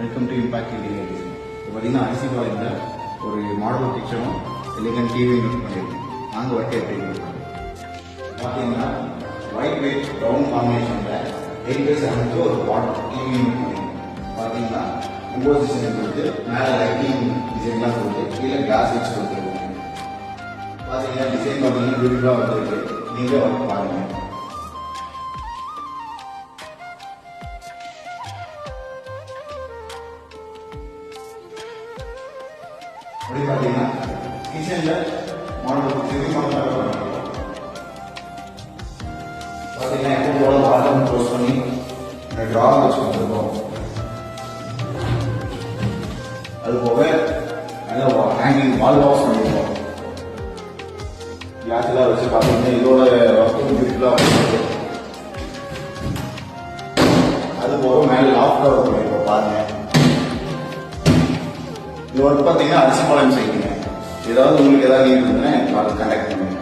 Welcome to impact India design. இப்போ பார்த்தீங்கன்னா ஐசிபாலில் ஒரு மாடல் கிச்சனும் எலிகன் டிவியும் யூஸ் பண்ணியிருக்கோம். நாங்கள் ஒர்க் எப்படி கொடுக்குறோம் பார்த்தீங்கன்னா ஒயிட் வெயிட் ப்ரௌன் காம்பினேஷனில் 8x7 ஒரு மாடல் டிவி யூஸ் பண்ணியிருக்கோம். பார்த்தீங்கன்னா கம்போசிஷன் கொடுத்து மேலே லைட்டிங் டிசைன்லாம் கொடுத்து கீழே கிளாஸ் வச்சு கொடுத்துருக்கோம். பார்த்தீங்கன்னா டிசைன் பார்த்தீங்கன்னா பியூட்டிஃபுல்லாக வந்துருக்கு. நீங்களே ஒர்க் பாருங்கள். அப்படி பார்த்தீங்கன்னா கிச்சனில் மாடல் பார்த்தீங்கன்னா எப்போ போல வாட்டர் க்ளோஸ் பண்ணி ட்ரா வச்சு கொடுத்துருக்கோம். அது போக நல்லா ஹேங்கிங் வால் வாஷ் பண்ணியிருக்கோம். கிளாஸ் எல்லாம் வச்சு பார்த்தீங்கன்னா இதோட ஒர்க்கும் பியூட்டிஃபுல்லாக வந்துருக்கு. அது போக மேலே லாஃப்ட் ஒர்க் பண்ணியிருக்கோம். பாருங்க, இந்த ஒர்க் பார்த்தீங்கன்னா அரிசிபாளையம் செய்யுங்க. ஏதாவது உங்களுக்கு ஏதாவது நீட் இருந்ததுன்னா கான்டாக்ட் பண்ணுங்க.